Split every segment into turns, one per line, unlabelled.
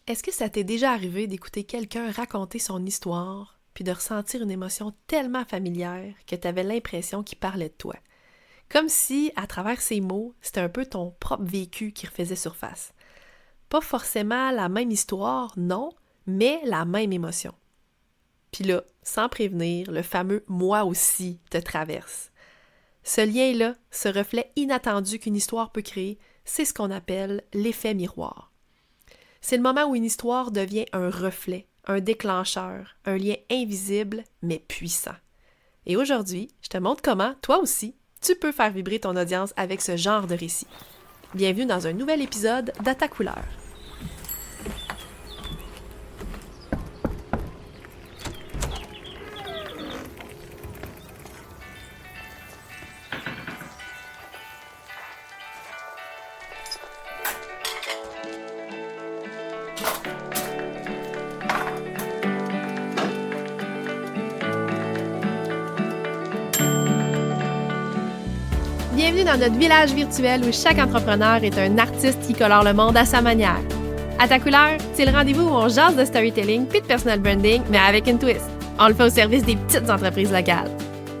Est-ce que ça t'est déjà arrivé d'écouter quelqu'un raconter son histoire, puis de ressentir une émotion tellement familière que tu avais l'impression qu'il parlait de toi? Comme si, à travers ses mots, c'était un peu ton propre vécu qui refaisait surface. Pas forcément la même histoire, non, mais la même émotion. Puis là, sans prévenir, le fameux « moi aussi » te traverse. Ce lien-là, ce reflet inattendu qu'une histoire peut créer, c'est ce qu'on appelle l'effet miroir. C'est le moment où une histoire devient un reflet, un déclencheur, un lien invisible mais puissant. Et aujourd'hui, je te montre comment, toi aussi, tu peux faire vibrer ton audience avec ce genre de récit. Bienvenue dans un nouvel épisode d'À ta couleur. Bienvenue dans notre village virtuel où chaque entrepreneur est un artiste qui colore le monde à sa manière. À ta couleur, c'est le rendez-vous où on jase de storytelling puis de personal branding, mais avec une twist. On le fait au service des petites entreprises locales.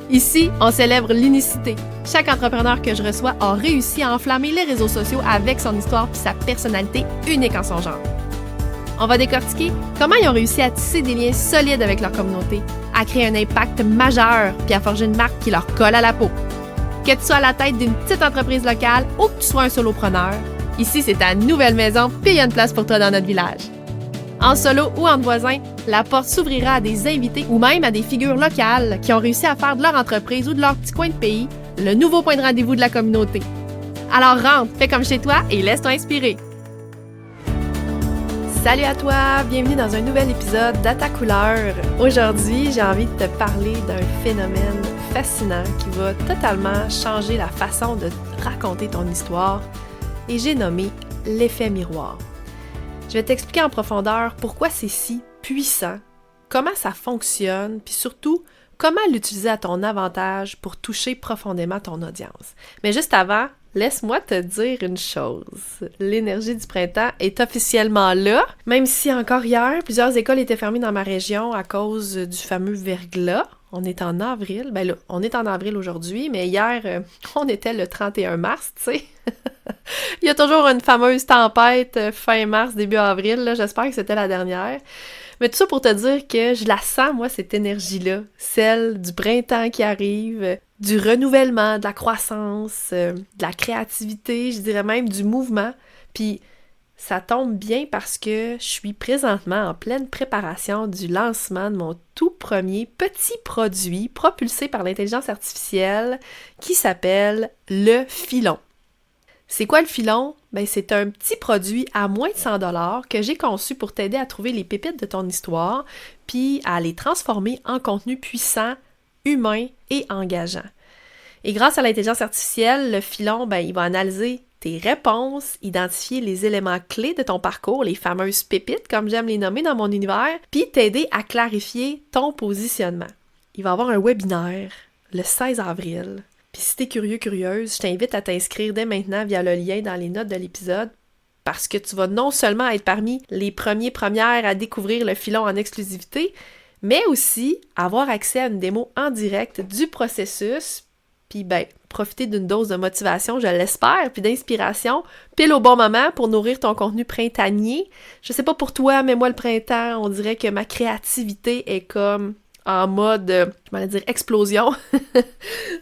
Ici, on célèbre l'unicité. Chaque entrepreneur que je reçois a réussi à enflammer les réseaux sociaux avec son histoire puis sa personnalité unique en son genre. On va décortiquer comment ils ont réussi à tisser des liens solides avec leur communauté, à créer un impact majeur puis à forger une marque qui leur colle à la peau. Que tu sois à la tête d'une petite entreprise locale ou que tu sois un solopreneur, ici c'est ta nouvelle maison puis il y a une place pour toi dans notre village. En solo ou entre voisins, la porte s'ouvrira à des invités ou même à des figures locales qui ont réussi à faire de leur entreprise ou de leur petit coin de pays le nouveau point de rendez-vous de la communauté. Alors rentre, fais comme chez toi et laisse-toi inspirer. Salut à toi, bienvenue dans un nouvel épisode d'À ta couleur. Aujourd'hui, j'ai envie de te parler d'un phénomène fascinant qui va totalement changer la façon de raconter ton histoire et j'ai nommé l'effet miroir. Je vais t'expliquer en profondeur pourquoi c'est si puissant, comment ça fonctionne, puis surtout comment l'utiliser à ton avantage pour toucher profondément ton audience. Mais juste avant, laisse-moi te dire une chose. L'énergie du printemps est officiellement là, même si encore hier, plusieurs écoles étaient fermées dans ma région à cause du fameux verglas. On est en avril. Ben là, on est en avril aujourd'hui, mais hier, on était le 31 mars, tu sais. Il y a toujours une fameuse tempête fin mars, début avril, là. J'espère que c'était la dernière. Mais tout ça pour te dire que je la sens, moi, cette énergie-là, celle du printemps qui arrive, du renouvellement, de la croissance, de la créativité, je dirais même du mouvement. Puis ça tombe bien parce que je suis présentement en pleine préparation du lancement de mon tout premier petit produit propulsé par l'intelligence artificielle qui s'appelle le filon. C'est quoi le filon? Ben, c'est un petit produit à moins de 100$ que j'ai conçu pour t'aider à trouver les pépites de ton histoire puis à les transformer en contenu puissant, humain et engageant. Et grâce à l'intelligence artificielle, le filon, ben, il va analyser tes réponses, identifier les éléments clés de ton parcours, les fameuses pépites, comme j'aime les nommer dans mon univers, puis t'aider à clarifier ton positionnement. Il va y avoir un webinaire le 16 avril. Puis si t'es curieux, curieuse, je t'invite à t'inscrire dès maintenant via le lien dans les notes de l'épisode parce que tu vas non seulement être parmi les premières à découvrir le filon en exclusivité, mais aussi avoir accès à une démo en direct du processus, puis ben, profiter d'une dose de motivation, je l'espère, puis d'inspiration, pile au bon moment pour nourrir ton contenu printanier. Je sais pas pour toi, mais moi le printemps, on dirait que ma créativité est comme en mode, je m'allais dire explosion.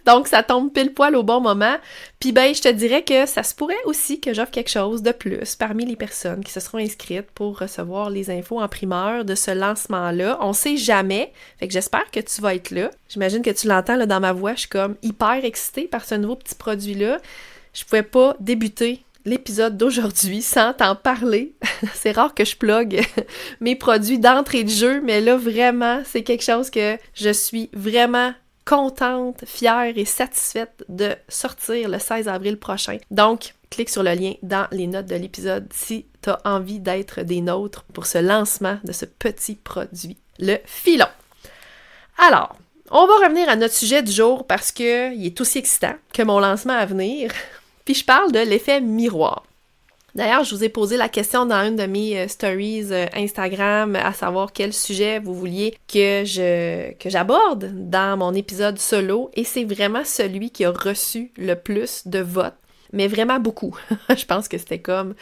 Donc, ça tombe pile poil au bon moment. Puis ben, je te dirais que ça se pourrait aussi que j'offre quelque chose de plus parmi les personnes qui se seront inscrites pour recevoir les infos en primeur de ce lancement-là. On sait jamais. Fait que j'espère que tu vas être là. J'imagine que tu l'entends là, dans ma voix. Je suis comme hyper excitée par ce nouveau petit produit-là. Je pouvais pas débuter l'épisode d'aujourd'hui sans t'en parler. C'est rare que je plug mes produits d'entrée de jeu, mais là, vraiment, c'est quelque chose que je suis vraiment contente, fière et satisfaite de sortir le 16 avril prochain. Donc, clique sur le lien dans les notes de l'épisode si tu as envie d'être des nôtres pour ce lancement de ce petit produit, le filon. Alors, on va revenir à notre sujet du jour parce qu'il est aussi excitant que mon lancement à venir. Puis je parle de l'effet miroir. D'ailleurs, je vous ai posé la question dans une de mes stories Instagram, à savoir quel sujet vous vouliez que j'aborde dans mon épisode solo, et c'est vraiment celui qui a reçu le plus de votes, mais vraiment beaucoup. Je pense que c'était comme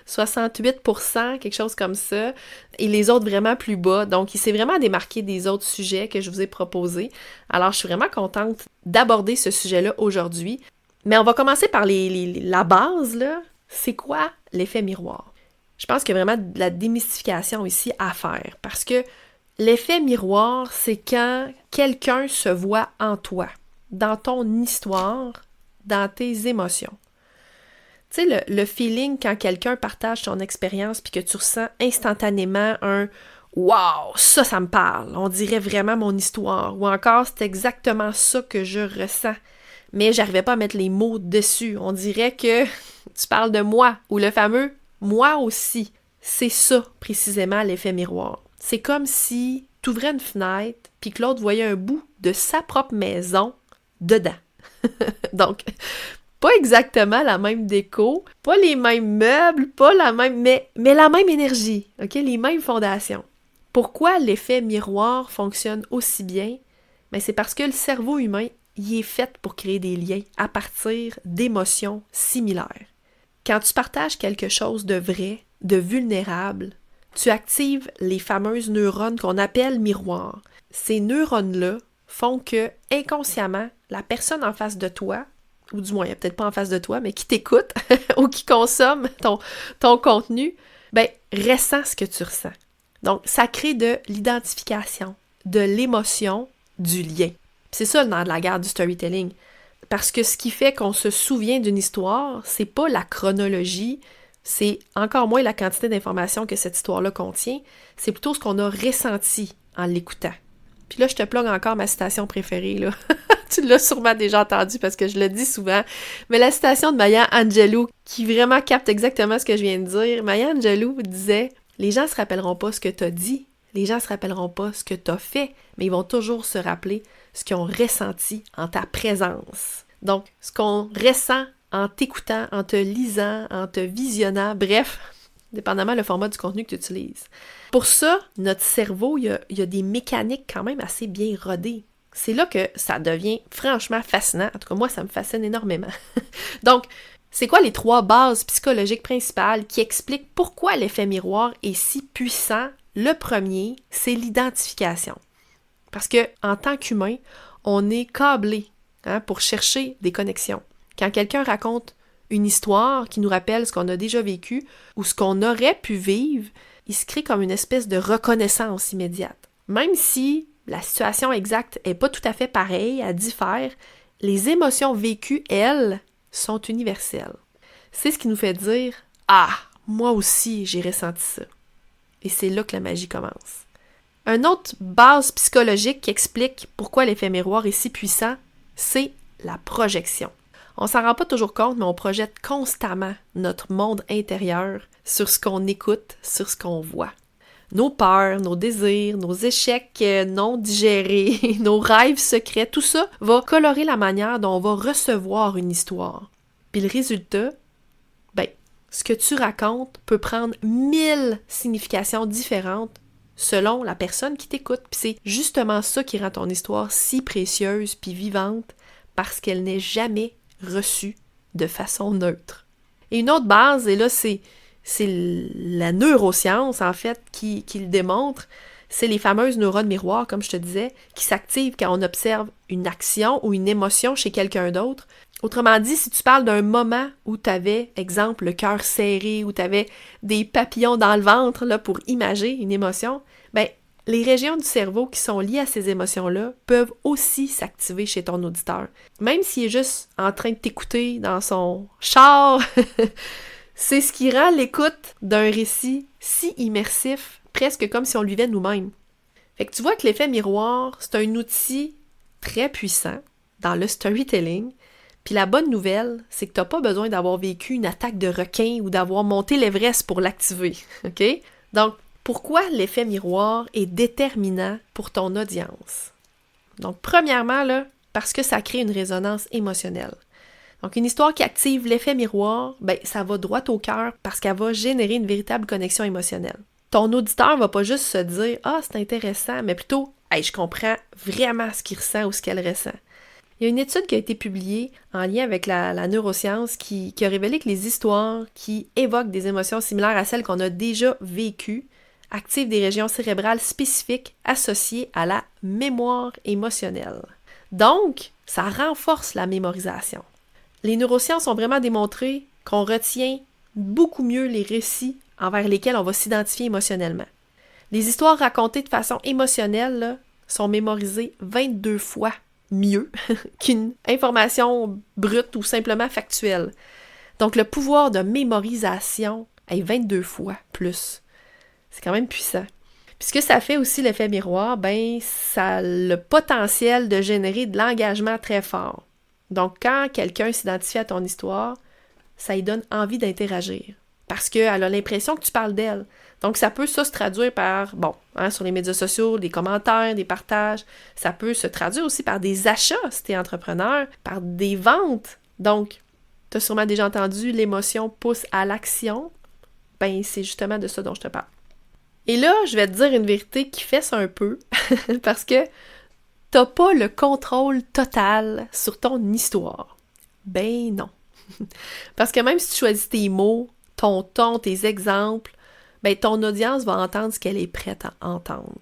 68%, quelque chose comme ça, et les autres vraiment plus bas. Donc, il s'est vraiment démarqué des autres sujets que je vous ai proposés. Alors, je suis vraiment contente d'aborder ce sujet-là aujourd'hui. Mais on va commencer par la base, là. C'est quoi l'effet miroir? Je pense qu'il y a vraiment de la démystification ici à faire, parce que l'effet miroir, c'est quand quelqu'un se voit en toi, dans ton histoire, dans tes émotions. Tu sais, le feeling quand quelqu'un partage son expérience puis que tu ressens instantanément un « Wow, ça me parle, on dirait vraiment mon histoire » ou encore « C'est exactement ça que je ressens ». Mais j'arrivais pas à mettre les mots dessus. On dirait que tu parles de moi, ou le fameux « moi aussi ». C'est ça, précisément, l'effet miroir. C'est comme si tu ouvrais une fenêtre, puis que l'autre voyait un bout de sa propre maison dedans. Donc, pas exactement la même déco, pas les mêmes meubles, pas la même, mais la même énergie, ok, les mêmes fondations. Pourquoi l'effet miroir fonctionne aussi bien? Ben, c'est parce que le cerveau humain, il est fait pour créer des liens à partir d'émotions similaires. Quand tu partages quelque chose de vrai, de vulnérable, tu actives les fameuses neurones qu'on appelle miroirs. Ces neurones-là font que, inconsciemment, la personne en face de toi, ou du moins, il n'y a peut-être pas en face de toi, mais qui t'écoute ou qui consomme ton contenu, ben, ressent ce que tu ressens. Donc, ça crée de l'identification, de l'émotion, du lien. C'est ça le nerf de la guerre du storytelling. Parce que ce qui fait qu'on se souvient d'une histoire, c'est pas la chronologie, c'est encore moins la quantité d'informations que cette histoire-là contient, c'est plutôt ce qu'on a ressenti en l'écoutant. Puis là, je te plug encore ma citation préférée, là. Tu l'as sûrement déjà entendu parce que je le dis souvent, mais la citation de Maya Angelou, qui vraiment capte exactement ce que je viens de dire. Maya Angelou disait « Les gens se rappelleront pas ce que tu as dit, les gens se rappelleront pas ce que tu as fait, mais ils vont toujours se rappeler ce qu'ils ont ressenti en ta présence. » Donc, ce qu'on ressent en t'écoutant, en te lisant, en te visionnant, bref, dépendamment le format du contenu que tu utilises. Pour ça, notre cerveau, il y a des mécaniques quand même assez bien rodées. C'est là que ça devient franchement fascinant. En tout cas, moi, ça me fascine énormément. Donc, c'est quoi les 3 bases psychologiques principales qui expliquent pourquoi l'effet miroir est si puissant? Le premier, c'est l'identification. Parce que en tant qu'humain, on est câblé pour chercher des connexions. Quand quelqu'un raconte une histoire qui nous rappelle ce qu'on a déjà vécu ou ce qu'on aurait pu vivre, il se crée comme une espèce de reconnaissance immédiate. Même si la situation exacte n'est pas tout à fait pareille, elle diffère, les émotions vécues, elles, sont universelles. C'est ce qui nous fait dire « Ah, moi aussi, j'ai ressenti ça. » Et c'est là que la magie commence. Une autre base psychologique qui explique pourquoi l'effet miroir est si puissant, c'est la projection. On s'en rend pas toujours compte, mais on projette constamment notre monde intérieur sur ce qu'on écoute, sur ce qu'on voit. Nos peurs, nos désirs, nos échecs non digérés, nos rêves secrets, tout ça va colorer la manière dont on va recevoir une histoire. Puis le résultat, ce que tu racontes peut prendre 1000 significations différentes selon la personne qui t'écoute. Puis c'est justement ça qui rend ton histoire si précieuse puis vivante, parce qu'elle n'est jamais reçue de façon neutre. Et une autre base, et là c'est la neuroscience en fait qui le démontre, c'est les fameuses neurones miroirs, comme je te disais, qui s'activent quand on observe une action ou une émotion chez quelqu'un d'autre. Autrement dit, si tu parles d'un moment où tu avais, exemple, le cœur serré, où tu avais des papillons dans le ventre là, pour imager une émotion, les régions du cerveau qui sont liées à ces émotions-là peuvent aussi s'activer chez ton auditeur. Même s'il est juste en train de t'écouter dans son char, c'est ce qui rend l'écoute d'un récit si immersif, presque comme si on le vivait nous-mêmes. Fait que tu vois que l'effet miroir, c'est un outil très puissant dans le storytelling. Puis la bonne nouvelle, c'est que tu n'as pas besoin d'avoir vécu une attaque de requin ou d'avoir monté l'Everest pour l'activer, OK? Donc, pourquoi l'effet miroir est déterminant pour ton audience? Donc, premièrement, là, parce que ça crée une résonance émotionnelle. Donc, une histoire qui active l'effet miroir, ça va droit au cœur parce qu'elle va générer une véritable connexion émotionnelle. Ton auditeur va pas juste se dire « Ah, c'est intéressant », mais plutôt « Hey, je comprends vraiment ce qu'il ressent ou ce qu'elle ressent ». Il y a une étude qui a été publiée en lien avec la neuroscience qui a révélé que les histoires qui évoquent des émotions similaires à celles qu'on a déjà vécues activent des régions cérébrales spécifiques associées à la mémoire émotionnelle. Donc, ça renforce la mémorisation. Les neurosciences ont vraiment démontré qu'on retient beaucoup mieux les récits envers lesquels on va s'identifier émotionnellement. Les histoires racontées de façon émotionnelle là, sont mémorisées 22 fois mieux qu'une information brute ou simplement factuelle. Donc, le pouvoir de mémorisation est 22 fois plus. C'est quand même puissant. Puis ce que ça fait aussi, l'effet miroir, ça a le potentiel de générer de l'engagement très fort. Donc, quand quelqu'un s'identifie à ton histoire, ça lui donne envie d'interagir. Parce qu'elle a l'impression que tu parles d'elle. Donc, ça peut se traduire par, sur les médias sociaux, des commentaires, des partages. Ça peut se traduire aussi par des achats, si tu es entrepreneur, par des ventes. Donc, tu as sûrement déjà entendu, l'émotion pousse à l'action. C'est justement de ça dont je te parle. Et là, je vais te dire une vérité qui fesse un peu, parce que t'as pas le contrôle total sur ton histoire. Non. Parce que même si tu choisis tes mots, ton ton, tes exemples, ton audience va entendre ce qu'elle est prête à entendre.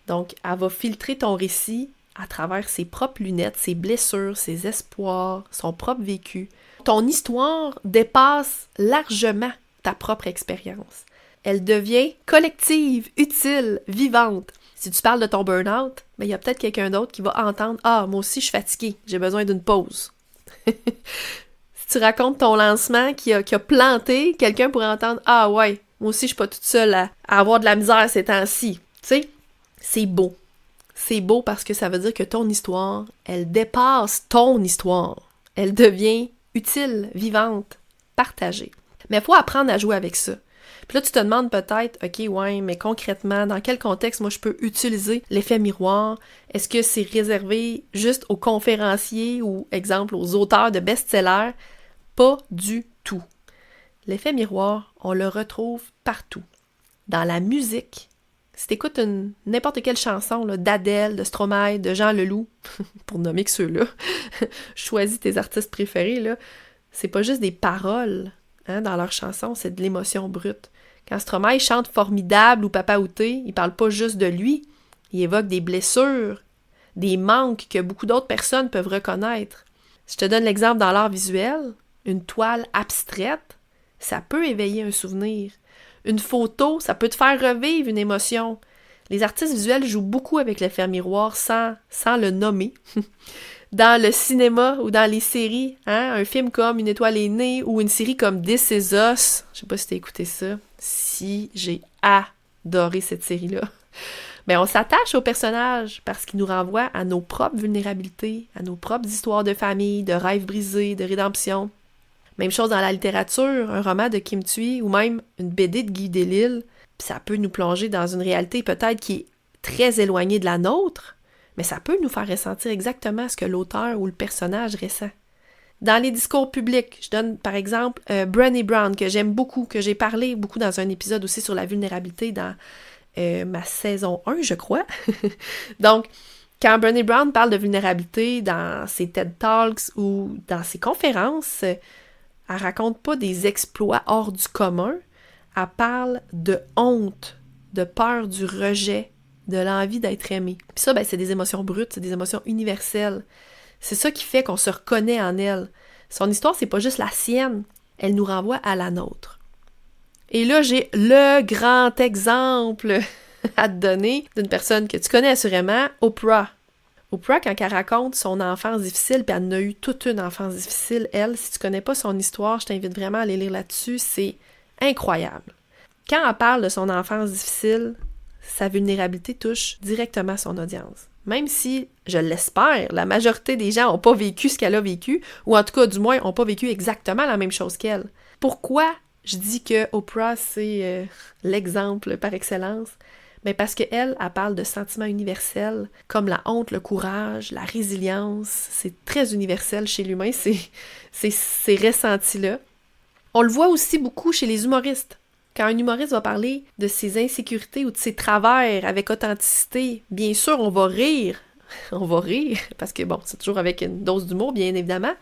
Donc, elle va filtrer ton récit à travers ses propres lunettes, ses blessures, ses espoirs, son propre vécu. Ton histoire dépasse largement ta propre expérience. Elle devient collective, utile, vivante. Si tu parles de ton burn-out, il y a peut-être quelqu'un d'autre qui va entendre « Ah, moi aussi je suis fatiguée, j'ai besoin d'une pause. » Si tu racontes ton lancement qui a planté, quelqu'un pourrait entendre « Ah ouais, moi aussi je suis pas toute seule à avoir de la misère ces temps-ci. » Tu sais, c'est beau. C'est beau parce que ça veut dire que ton histoire, elle dépasse ton histoire. Elle devient utile, vivante, partagée. Mais il faut apprendre à jouer avec ça. Puis là, tu te demandes peut-être, OK, ouais, mais concrètement, dans quel contexte, moi, je peux utiliser l'effet miroir? Est-ce que c'est réservé juste aux conférenciers ou, exemple, aux auteurs de best-sellers? Pas du tout. L'effet miroir, on le retrouve partout. Dans la musique. Si tu écoutes n'importe quelle chanson là, d'Adèle, de Stromae, de Jean Leloup, pour nommer que ceux-là, choisis tes artistes préférés, là, c'est pas juste des paroles dans leurs chansons, c'est de l'émotion brute. Quand Stromae chante Formidable ou Papa Outé, il parle pas juste de lui, il évoque des blessures, des manques que beaucoup d'autres personnes peuvent reconnaître. Si je te donne l'exemple dans l'art visuel, une toile abstraite, ça peut éveiller un souvenir. Une photo, ça peut te faire revivre une émotion. Les artistes visuels jouent beaucoup avec l'effet miroir sans le nommer. Dans le cinéma ou dans les séries, un film comme Une étoile est née ou une série comme This Is Us, je sais pas si t'as écouté ça, si j'ai adoré cette série-là. On s'attache aux personnages parce qu'ils nous renvoient à nos propres vulnérabilités, à nos propres histoires de famille, de rêves brisés, de rédemption. Même chose dans la littérature, un roman de Kim Thuy ou même une BD de Guy Delisle, ça peut nous plonger dans une réalité peut-être qui est très éloignée de la nôtre, mais ça peut nous faire ressentir exactement ce que l'auteur ou le personnage ressent. Dans les discours publics, je donne par exemple Brené Brown, que j'aime beaucoup, que j'ai parlé beaucoup dans un épisode aussi sur la vulnérabilité dans ma saison 1, je crois. Donc, quand Brené Brown parle de vulnérabilité dans ses TED Talks ou dans ses conférences, elle raconte pas des exploits hors du commun, elle parle de honte, de peur du rejet, de l'envie d'être aimé. Puis ça, c'est des émotions brutes, c'est des émotions universelles. C'est ça qui fait qu'on se reconnaît en elle. Son histoire, c'est pas juste la sienne, elle nous renvoie à la nôtre. Et là, j'ai le grand exemple à te donner d'une personne que tu connais assurément, Oprah. Oprah, quand elle raconte son enfance difficile, puis elle en a eu toute une enfance difficile, elle, si tu connais pas son histoire, je t'invite vraiment à aller lire là-dessus, c'est incroyable. Quand elle parle de son enfance difficile, sa vulnérabilité touche directement son audience. Même si, je l'espère, la majorité des gens n'ont pas vécu ce qu'elle a vécu, ou en tout cas, du moins, n'ont pas vécu exactement la même chose qu'elle. Pourquoi je dis que Oprah, c'est l'exemple par excellence? Bien parce qu'elle parle de sentiments universels comme la honte, le courage, la résilience. C'est très universel chez l'humain, ces ressentis-là. On le voit aussi beaucoup chez les humoristes. Quand un humoriste va parler de ses insécurités ou de ses travers avec authenticité, bien sûr, on va rire. On va rire, parce que bon, c'est toujours avec une dose d'humour, bien évidemment.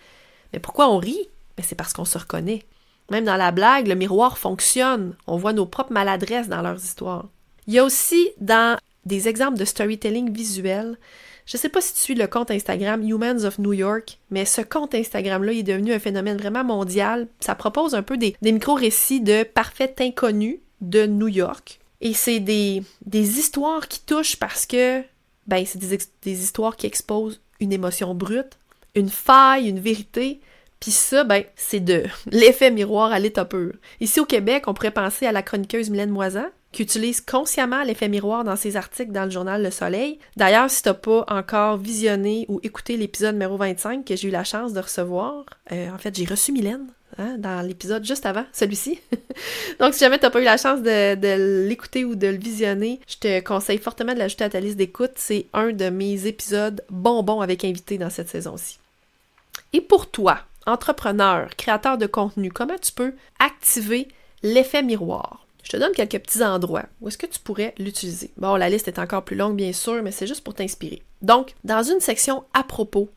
Mais pourquoi on rit? Bien, c'est parce qu'on se reconnaît. Même dans la blague, le miroir fonctionne. On voit nos propres maladresses dans leurs histoires. Il y a aussi dans des exemples de storytelling visuel, je ne sais pas si tu suis le compte Instagram Humans of New York, mais ce compte Instagram-là il est devenu un phénomène vraiment mondial. Ça propose un peu des micro-récits de parfaits inconnus de New York. Et c'est des histoires qui touchent parce que ben, c'est des histoires qui exposent une émotion brute, une faille, une vérité. Puis ça, ben, c'est de l'effet miroir à l'état pur. Ici au Québec, on pourrait penser à la chroniqueuse Mylène Moisan, qui utilise consciemment l'effet miroir dans ses articles dans le journal Le Soleil. D'ailleurs, si t'as pas encore visionné ou écouté l'épisode numéro 25 que j'ai eu la chance de recevoir, en fait, j'ai reçu Mylène dans l'épisode juste avant, celui-ci. Donc, si jamais t'as pas eu la chance de l'écouter ou de le visionner, je te conseille fortement de l'ajouter à ta liste d'écoute. C'est un de mes épisodes bonbons avec invité dans cette saison-ci. Et pour toi, entrepreneur, créateur de contenu, comment tu peux activer l'effet miroir? Je te donne quelques petits endroits où est-ce que tu pourrais l'utiliser. Bon, la liste est encore plus longue, bien sûr, mais c'est juste pour t'inspirer. Donc, dans une section à propos,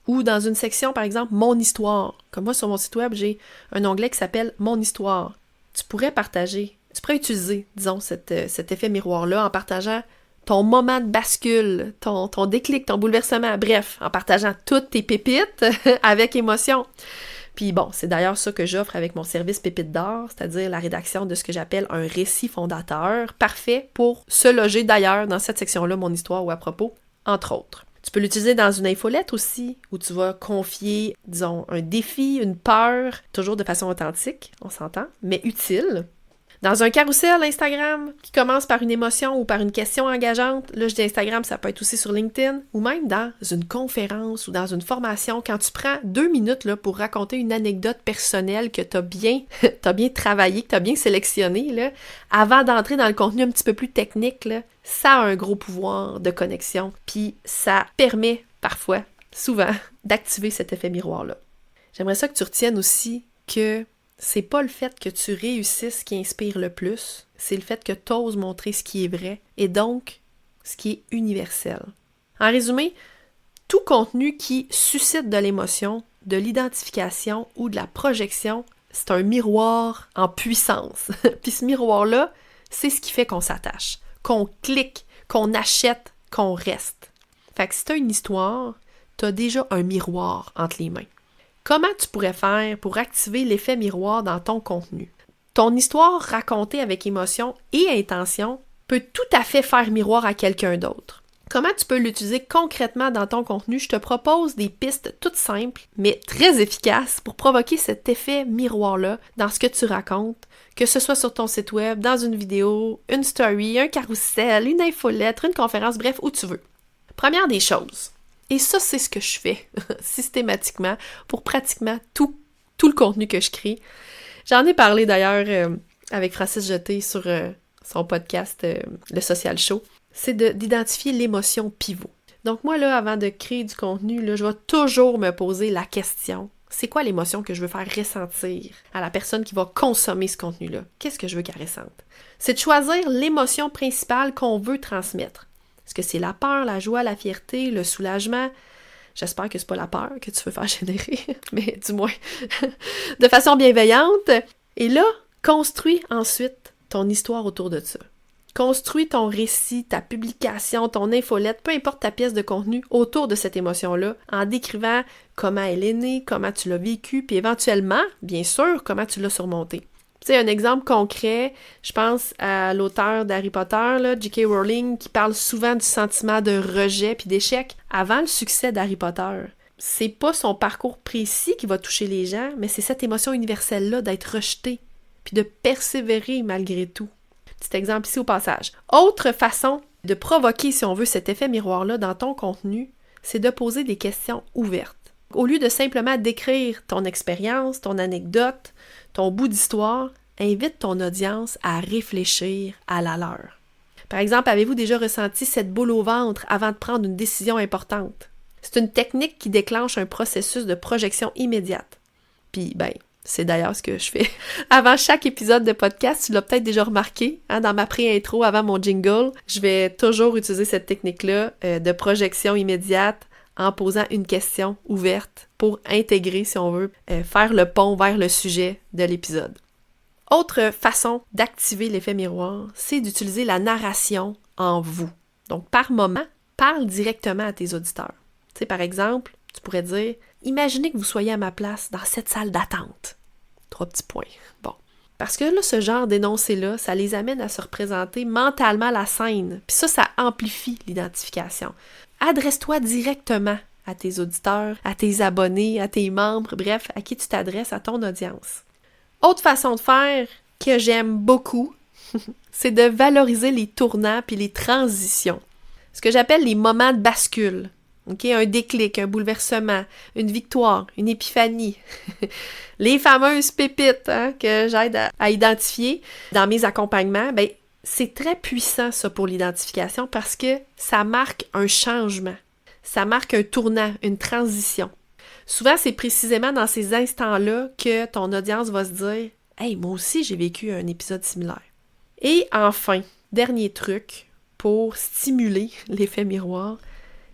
ou dans une section, par exemple, Mon histoire. Comme moi, sur mon site web, j'ai un onglet qui s'appelle Mon histoire. Tu pourrais partager, tu pourrais utiliser, disons, cet effet miroir-là en partageant ton moment de bascule, ton déclic, ton bouleversement, bref, en partageant toutes tes pépites avec émotion. Puis bon, c'est d'ailleurs ça que j'offre avec mon service Pépites d'or, c'est-à-dire la rédaction de ce que j'appelle un récit fondateur, parfait pour se loger d'ailleurs dans cette section-là, Mon histoire ou à propos, entre autres. Tu peux l'utiliser dans une infolette aussi, où tu vas confier, disons, un défi, une peur, toujours de façon authentique, on s'entend, mais utile. Dans un carrousel Instagram qui commence par une émotion ou par une question engageante, là je dis Instagram, ça peut être aussi sur LinkedIn, ou même dans une conférence ou dans une formation, quand tu prends 2 minutes là, pour raconter une anecdote personnelle que tu as bien travaillé, que tu as bien sélectionnée, là, avant d'entrer dans le contenu un petit peu plus technique, là, ça a un gros pouvoir de connexion, puis ça permet parfois, souvent, d'activer cet effet miroir-là. J'aimerais ça que tu retiennes aussi que c'est pas le fait que tu réussisses qui inspire le plus, c'est le fait que tu oses montrer ce qui est vrai et donc ce qui est universel. En résumé, tout contenu qui suscite de l'émotion, de l'identification ou de la projection, c'est un miroir en puissance. Puis ce miroir-là, c'est ce qui fait qu'on s'attache, qu'on clique, qu'on achète, qu'on reste. Fait que si tu as une histoire, tu as déjà un miroir entre les mains. Comment tu pourrais faire pour activer l'effet miroir dans ton contenu? Ton histoire racontée avec émotion et intention peut tout à fait faire miroir à quelqu'un d'autre. Comment tu peux l'utiliser concrètement dans ton contenu? Je te propose des pistes toutes simples, mais très efficaces pour provoquer cet effet miroir-là dans ce que tu racontes, que ce soit sur ton site web, dans une vidéo, une story, un carrousel, une infolettre, une conférence, bref, où tu veux. Première des choses. Et ça, c'est ce que je fais systématiquement pour pratiquement tout le contenu que je crée. J'en ai parlé d'ailleurs avec Francis Jeté sur son podcast Le Social Show. C'est d'identifier l'émotion pivot. Donc moi, là, avant de créer du contenu, là, je vais toujours me poser la question, c'est quoi l'émotion que je veux faire ressentir à la personne qui va consommer ce contenu-là? Qu'est-ce que je veux qu'elle ressente? C'est de choisir l'émotion principale qu'on veut transmettre. Est-ce que c'est la peur, la joie, la fierté, le soulagement? J'espère que c'est pas la peur que tu veux faire générer, mais du moins de façon bienveillante. Et là, construis ensuite ton histoire autour de ça. Construis ton récit, ta publication, ton infolette, peu importe ta pièce de contenu autour de cette émotion-là, en décrivant comment elle est née, comment tu l'as vécue, puis éventuellement, bien sûr, comment tu l'as surmontée. Tu sais, un exemple concret, je pense à l'auteur d'Harry Potter, là, J.K. Rowling, qui parle souvent du sentiment de rejet puis d'échec avant le succès d'Harry Potter. C'est pas son parcours précis qui va toucher les gens, mais c'est cette émotion universelle-là d'être rejeté puis de persévérer malgré tout. Petit exemple ici au passage. Autre façon de provoquer, si on veut, cet effet miroir-là dans ton contenu, c'est de poser des questions ouvertes. Au lieu de simplement décrire ton expérience, ton anecdote, ton bout d'histoire, invite ton audience à réfléchir à la leur. Par exemple, avez-vous déjà ressenti cette boule au ventre avant de prendre une décision importante? C'est une technique qui déclenche un processus de projection immédiate. Puis, c'est d'ailleurs ce que je fais avant chaque épisode de podcast. Tu l'as peut-être déjà remarqué, dans ma pré-intro avant mon jingle. Je vais toujours utiliser cette technique-là de projection immédiate en posant une question ouverte pour intégrer, si on veut, faire le pont vers le sujet de l'épisode. Autre façon d'activer l'effet miroir, c'est d'utiliser la narration en vous. Donc, par moment, parle directement à tes auditeurs. Tu sais, par exemple, tu pourrais dire « Imaginez que vous soyez à ma place dans cette salle d'attente. » 3 petits points. Bon. Parce que là, ce genre d'énoncé-là, ça les amène à se représenter mentalement la scène. Puis ça amplifie l'identification. Adresse-toi directement à tes auditeurs, à tes abonnés, à tes membres, bref, à qui tu t'adresses, à ton audience. Autre façon de faire que j'aime beaucoup, c'est de valoriser les tournants puis les transitions. Ce que j'appelle les moments de bascule. Okay? Un déclic, un bouleversement, une victoire, une épiphanie. Les fameuses pépites que j'aide à identifier dans mes accompagnements, c'est très puissant ça pour l'identification parce que ça marque un changement. Ça marque un tournant, une transition. Souvent, c'est précisément dans ces instants-là que ton audience va se dire « Hey, moi aussi, j'ai vécu un épisode similaire. » Et enfin, dernier truc pour stimuler l'effet miroir,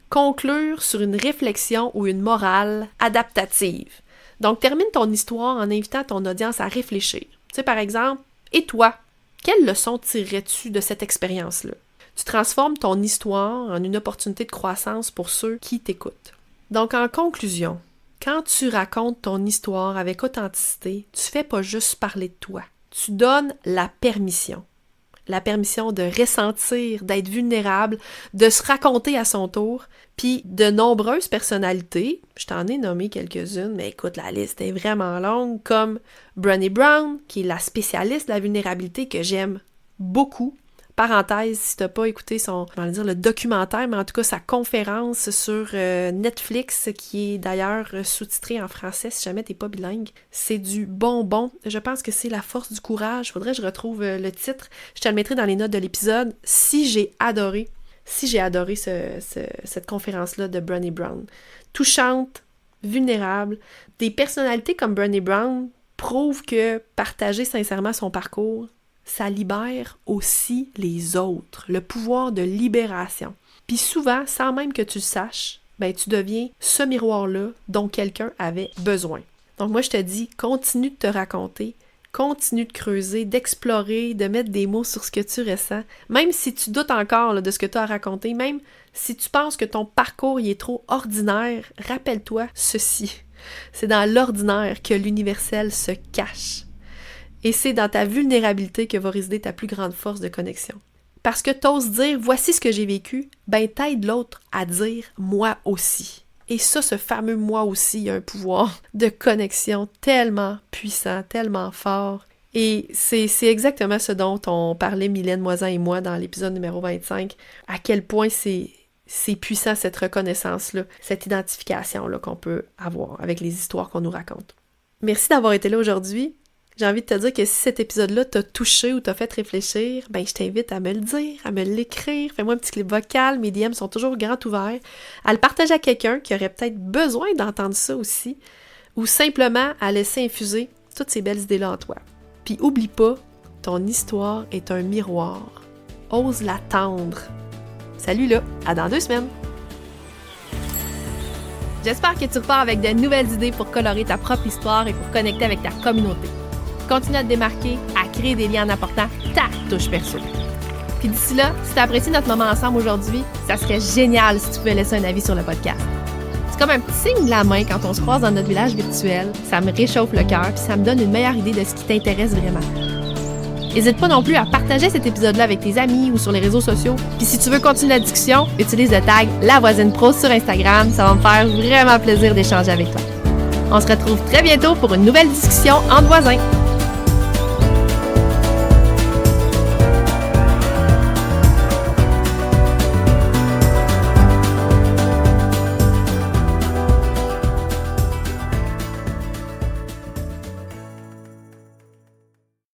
conclure sur une réflexion ou une morale adaptative. Donc, termine ton histoire en invitant ton audience à réfléchir. Tu sais, par exemple, « Et toi, quelle leçon tirerais-tu de cette expérience-là? » Tu transformes ton histoire en une opportunité de croissance pour ceux qui t'écoutent. Donc, en conclusion, quand tu racontes ton histoire avec authenticité, tu fais pas juste parler de toi. Tu donnes la permission. La permission de ressentir, d'être vulnérable, de se raconter à son tour. Puis de nombreuses personnalités, je t'en ai nommé quelques-unes, mais écoute, la liste est vraiment longue, comme Brené Brown, qui est la spécialiste de la vulnérabilité que j'aime beaucoup. Parenthèse, si tu n'as pas écouté le documentaire, mais en tout cas sa conférence sur Netflix, qui est d'ailleurs sous-titrée en français, si jamais tu n'es pas bilingue, c'est du bonbon. Je pense que c'est La force du courage. Faudrait que je retrouve le titre. Je te le mettrai dans les notes de l'épisode. Si j'ai adoré cette conférence-là de Brené Brown. Touchante, vulnérable. Des personnalités comme Brené Brown prouvent que partager sincèrement son parcours, ça libère aussi les autres, le pouvoir de libération. Puis souvent, sans même que tu le saches, tu deviens ce miroir-là dont quelqu'un avait besoin. Donc moi, je te dis, continue de te raconter, continue de creuser, d'explorer, de mettre des mots sur ce que tu ressens. Même si tu doutes encore de ce que tu as raconté, même si tu penses que ton parcours il est trop ordinaire, rappelle-toi ceci. C'est dans l'ordinaire que l'universel se cache. Et c'est dans ta vulnérabilité que va résider ta plus grande force de connexion. Parce que t'oses dire « voici ce que j'ai vécu », t'aides l'autre à dire « moi aussi ». Et ça, ce fameux « moi aussi », il y a un pouvoir de connexion tellement puissant, tellement fort. Et c'est exactement ce dont on parlait Mylène Moisan et moi dans l'épisode numéro 25, à quel point c'est puissant cette reconnaissance-là, cette identification-là qu'on peut avoir avec les histoires qu'on nous raconte. Merci d'avoir été là aujourd'hui. J'ai envie de te dire que si cet épisode-là t'a touché ou t'a fait réfléchir, je t'invite à me le dire, à me l'écrire. Fais-moi un petit clip vocal, mes DM sont toujours grand ouverts. À le partager à quelqu'un qui aurait peut-être besoin d'entendre ça aussi, ou simplement à laisser infuser toutes ces belles idées-là en toi. Puis oublie pas, ton histoire est un miroir. Ose l'attendre. Salut là, à dans 2 semaines! J'espère que tu repars avec de nouvelles idées pour colorer ta propre histoire et pour connecter avec ta communauté. Continue à te démarquer, à créer des liens en apportant ta touche perso. Puis d'ici là, si tu as apprécié notre moment ensemble aujourd'hui, ça serait génial si tu pouvais laisser un avis sur le podcast. C'est comme un petit signe de la main quand on se croise dans notre village virtuel. Ça me réchauffe le cœur puis ça me donne une meilleure idée de ce qui t'intéresse vraiment. N'hésite pas non plus à partager cet épisode-là avec tes amis ou sur les réseaux sociaux. Puis si tu veux continuer la discussion, utilise le tag La Voisine Pro sur Instagram. Ça va me faire vraiment plaisir d'échanger avec toi. On se retrouve très bientôt pour une nouvelle discussion entre voisins.